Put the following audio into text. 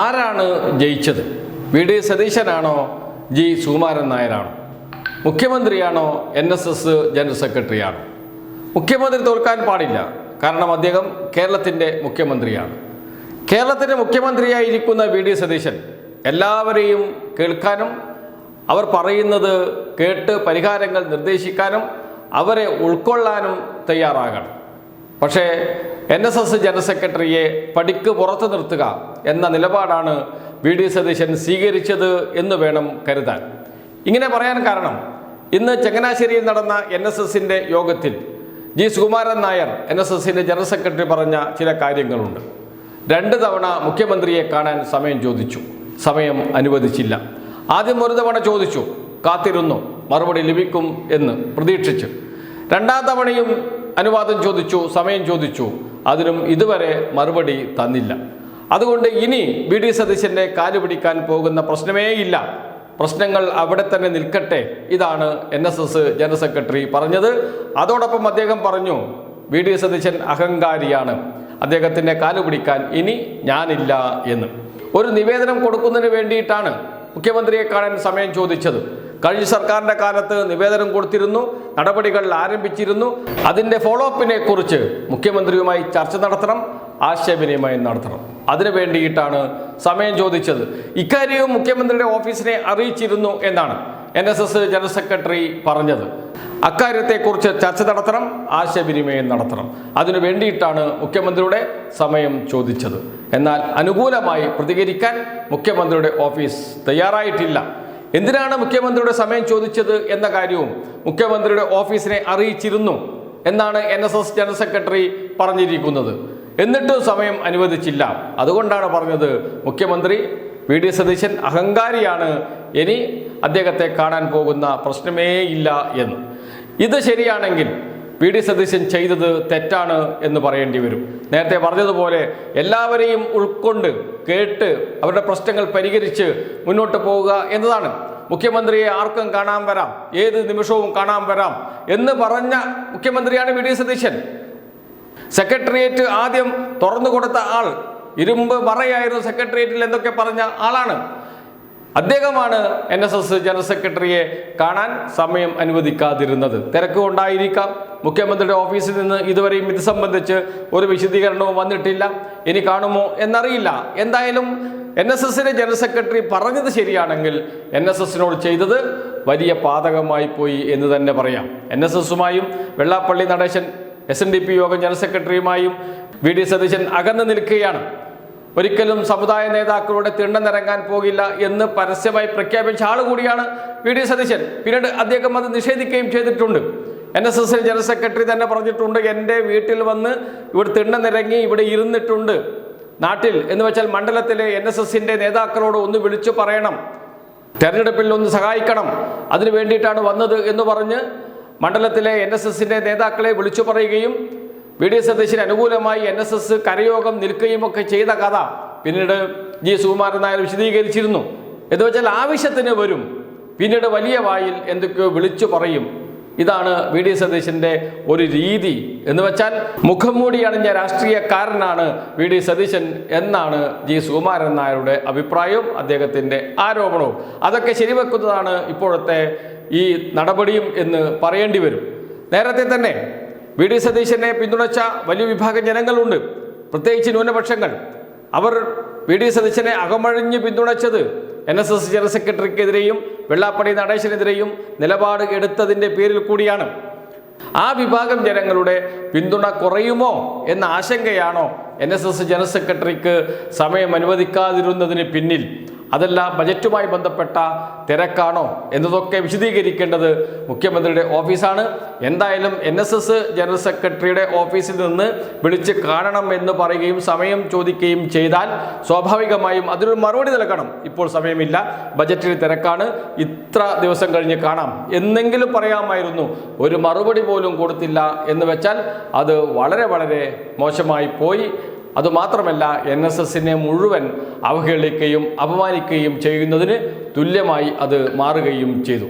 ആരാണ് ജയിച്ചത്? വി ഡി സതീശനാണോ ജി സുകുമാരൻ നായരാണോ? മുഖ്യമന്ത്രിയാണോ NSS ജനറൽ സെക്രട്ടറിയാണോ? മുഖ്യമന്ത്രി തോൽക്കാൻ പാടില്ല, കാരണം അദ്ദേഹം കേരളത്തിൻ്റെ മുഖ്യമന്ത്രിയാണ്. കേരളത്തിൻ്റെ മുഖ്യമന്ത്രിയായിരിക്കുന്ന വി ഡി സതീശൻ എല്ലാവരെയും കേൾക്കാനും അവർ പറയുന്നത് കേട്ട് പരിഹാരങ്ങൾ നിർദ്ദേശിക്കാനും അവരെ ഉൾക്കൊള്ളാനും തയ്യാറാകണം. പക്ഷേ NSS ജനറൽ സെക്രട്ടറിയെ പടിക്ക് പുറത്തു നിർത്തുക എന്ന നിലപാടാണ് വി ഡി സതീശൻ സ്വീകരിച്ചത് എന്ന് വേണം കരുതാൻ. ഇങ്ങനെ പറയാൻ കാരണം, ഇന്ന് ചങ്ങനാശ്ശേരിയിൽ നടന്ന NSSൻ്റെ യോഗത്തിൽ ജി സുകുമാരൻ നായർ NSSൻ്റെ ജനറൽ സെക്രട്ടറി പറഞ്ഞ ചില കാര്യങ്ങളുണ്ട്. 2 തവണ മുഖ്യമന്ത്രിയെ കാണാൻ സമയം ചോദിച്ചു, സമയം അനുവദിച്ചില്ല. ആദ്യം ഒരു തവണ ചോദിച്ചു, കാത്തിരുന്നു, മറുപടി ലഭിക്കും എന്ന് പ്രതീക്ഷിച്ചു. 2ാം തവണയും അനുവാദം ചോദിച്ചു, സമയം ചോദിച്ചു, അതിനും ഇതുവരെ മറുപടി തന്നില്ല. അതുകൊണ്ട് ഇനി വി ഡി സതീശൻ്റെ കാല് പിടിക്കാൻ പോകുന്ന പ്രശ്നമേ ഇല്ല, പ്രശ്നങ്ങൾ അവിടെ തന്നെ നിൽക്കട്ടെ. ഇതാണ് NSS ജനറൽ സെക്രട്ടറി പറഞ്ഞത്. അതോടൊപ്പം അദ്ദേഹം പറഞ്ഞു, വി ഡി സതീശൻ അഹങ്കാരിയാണ്, അദ്ദേഹത്തിൻ്റെ കാല് പിടിക്കാൻ ഇനി ഞാനില്ല എന്ന്. ഒരു നിവേദനം കൊടുക്കുന്നതിന് വേണ്ടിയിട്ടാണ് മുഖ്യമന്ത്രിയെ കാണാൻ സമയം ചോദിച്ചത്. കഴിഞ്ഞ സർക്കാരിൻ്റെ കാലത്ത് നിവേദനം കൊടുത്തിരുന്നു, നടപടികൾ ആരംഭിച്ചിരുന്നു. അതിൻ്റെ ഫോളോ അപ്പിനെ കുറിച്ച് മുഖ്യമന്ത്രിയുമായി ചർച്ച നടത്തണം, ആശയവിനിമയം നടത്തണം. അതിനു വേണ്ടിയിട്ടാണ് സമയം ചോദിച്ചത്. ഇക്കാര്യവും മുഖ്യമന്ത്രിയുടെ ഓഫീസിനെ അറിയിച്ചിരുന്നു എന്നാണ് NSS ജനറൽ സെക്രട്ടറി പറഞ്ഞത്. അക്കാര്യത്തെക്കുറിച്ച് ചർച്ച നടത്തണം, ആശയവിനിമയം നടത്തണം. അതിനു വേണ്ടിയിട്ടാണ് മുഖ്യമന്ത്രിയുടെ സമയം ചോദിച്ചത്. എന്നാൽ അനുകൂലമായി പ്രതികരിക്കാൻ മുഖ്യമന്ത്രിയുടെ ഓഫീസ് തയ്യാറായിട്ടില്ല. എന്തിനാണ് മുഖ്യമന്ത്രിയുടെ സമയം ചോദിച്ചത് എന്ന കാര്യവും മുഖ്യമന്ത്രിയുടെ ഓഫീസിനെ അറിയിച്ചിരുന്നു എന്നാണ് NSS ജനറൽ സെക്രട്ടറി പറഞ്ഞിരിക്കുന്നത്. എന്നിട്ടും സമയം അനുവദിച്ചില്ല. അതുകൊണ്ടാണ് പറഞ്ഞത്, മുഖ്യമന്ത്രി വി ഡി സതീശൻ അഹങ്കാരിയാണ്, ഇനി അദ്ദേഹത്തെ കാണാൻ പോകുന്ന പ്രശ്നമേ ഇല്ല എന്ന്. ഇത് ശരിയാണെങ്കിൽ വി ഡി സതീശൻ ചെയ്തത് തെറ്റാണ് എന്ന് പറയേണ്ടി വരും. നേരത്തെ പറഞ്ഞതുപോലെ എല്ലാവരെയും ഉൾക്കൊണ്ട് കേട്ട് അവരുടെ പ്രശ്നങ്ങൾ പരിഹരിച്ച് മുന്നോട്ട് പോവുക എന്നതാണ്. മുഖ്യമന്ത്രിയെ ആർക്കും കാണാൻ വരാം, ഏത് നിമിഷവും കാണാൻ വരാം എന്ന് പറഞ്ഞ മുഖ്യമന്ത്രിയാണ് വി ഡി സതീശൻ. സെക്രട്ടേറിയറ്റ് ആദ്യം തുറന്നു കൊടുത്ത ആൾ, ഇരുമ്പ് മറയായിരുന്നു സെക്രട്ടേറിയറ്റിൽ എന്തൊക്കെ പറഞ്ഞ ആളാണ്. അദ്ദേഹമാണ് NSS ജനറൽ സെക്രട്ടറിയെ കാണാൻ സമയം അനുവദിക്കാതിരുന്നത്. തിരക്ക് കൊണ്ടായിരിക്കാം. മുഖ്യമന്ത്രിയുടെ ഓഫീസിൽ നിന്ന് ഇതുവരെയും ഇത് സംബന്ധിച്ച് ഒരു വിശദീകരണവും വന്നിട്ടില്ല. ഇനി കാണുമോ എന്നറിയില്ല. എന്തായാലും NSSൻ്റെ ജനറൽ സെക്രട്ടറി പറഞ്ഞത് ശരിയാണെങ്കിൽ NSSനോട് ചെയ്തത് വലിയ പാതകമായി പോയി എന്ന് തന്നെ പറയാം. NSSുമായും വെള്ളാപ്പള്ളി നടേശൻ SNDP യോഗം ജനറൽ സെക്രട്ടറിയുമായും വി ഡി സതീശൻ അകന്നു നിൽക്കുകയാണ്. ഒരിക്കലും സമുദായ നേതാക്കളുടെ തിണ്ണനിറങ്ങാൻ പോകില്ല എന്ന് പരസ്യമായി പ്രഖ്യാപിച്ച ആൾ കൂടിയാണ് വി ഡി സതീശൻ. പിന്നീട് അദ്ദേഹം അത് നിഷേധിക്കുകയും ചെയ്തിട്ടുണ്ട്. NSS ജനറൽ സെക്രട്ടറി തന്നെ പറഞ്ഞിട്ടുണ്ട്, എൻ്റെ വീട്ടിൽ വന്ന് ഇവിടെ തിണ്ണനിറങ്ങി ഇവിടെ ഇരുന്നിട്ടുണ്ട്. നാട്ടിൽ എന്ന് വെച്ചാൽ മണ്ഡലത്തിലെ NSSൻ്റെ നേതാക്കളോട് ഒന്ന് വിളിച്ചു പറയണം, തെരഞ്ഞെടുപ്പിൽ ഒന്ന് സഹായിക്കണം, അതിനു വേണ്ടിയിട്ടാണ് വന്നത് എന്ന് പറഞ്ഞ് മണ്ഡലത്തിലെ NSSൻ്റെ നേതാക്കളെ വിളിച്ചു പറയുകയും വി ഡി സതീശന് അനുകൂലമായി NSS കരയോഗം നിൽക്കുകയും ഒക്കെ ചെയ്ത കഥ പിന്നീട് ജി സുകുമാരൻ നായർ വിശദീകരിച്ചിരുന്നു. എന്ന് വെച്ചാൽ ആവശ്യത്തിന് വരും, പിന്നീട് വലിയ വായിൽ എന്തൊക്കെയോ വിളിച്ചു പറയും. ഇതാണ് വി ഡി സതീശൻ്റെ ഒരു രീതി. എന്ന് വെച്ചാൽ മുഖം മൂടി അണിഞ്ഞ രാഷ്ട്രീയക്കാരനാണ് വി ഡി സതീശൻ എന്നാണ് ജി സുകുമാരൻ നായരുടെ അഭിപ്രായവും അദ്ദേഹത്തിൻ്റെ ആരോപണവും. അതൊക്കെ ശരിവെക്കുന്നതാണ് ഇപ്പോഴത്തെ ഈ നടപടിയും എന്ന് പറയേണ്ടി വരും. നേരത്തെ തന്നെ വി ഡി സതീശനെ പിന്തുണച്ച വലിയ വിഭാഗം ജനങ്ങളുണ്ട്, പ്രത്യേകിച്ച് ന്യൂനപക്ഷങ്ങൾ. അവർ വി ഡി സതീശനെ അകമഴിഞ്ഞ് പിന്തുണച്ചത് NSS ജനറൽ സെക്രട്ടറിക്കെതിരെയും വെള്ളാപ്പള്ളി നടേശനെതിരെയും നിലപാട് എടുത്തതിൻ്റെ പേരിൽ കൂടിയാണ്. ആ വിഭാഗം ജനങ്ങളുടെ പിന്തുണ കുറയുമോ എന്ന ആശങ്കയാണോ NSS ജനറൽ സെക്രട്ടറിക്ക് സമയം അനുവദിക്കാതിരുന്നതിന് പിന്നിൽ? അതല്ല ബജറ്റുമായി ബന്ധപ്പെട്ട തിരക്കാണോ എന്നതൊക്കെ വിശദീകരിക്കേണ്ടത് മുഖ്യമന്ത്രിയുടെ ഓഫീസാണ്. എന്തായാലും NSS ജനറൽ സെക്രട്ടറിയുടെ ഓഫീസിൽ നിന്ന് വിളിച്ച് കാണണം എന്ന് പറയുകയും സമയം ചോദിക്കുകയും ചെയ്താൽ സ്വാഭാവികമായും അതിനൊരു മറുപടി നൽകണം. ഇപ്പോൾ സമയമില്ല, ബജറ്റിൽ തിരക്കാണ്, ഇത്ര ദിവസം കഴിഞ്ഞ് കാണാം എന്നെങ്കിലും പറയാമായിരുന്നു. ഒരു മറുപടി പോലും കൊടുത്തില്ല എന്ന് വെച്ചാൽ അത് വളരെ വളരെ മോശമായി പോയി. അതുമാത്രമല്ല, NSSനെ മുഴുവൻ അവഹേളിക്കുകയും അപമാനിക്കുകയും ചെയ്യുന്നതിന് തുല്യമായി അത് മാറുകയും ചെയ്തു.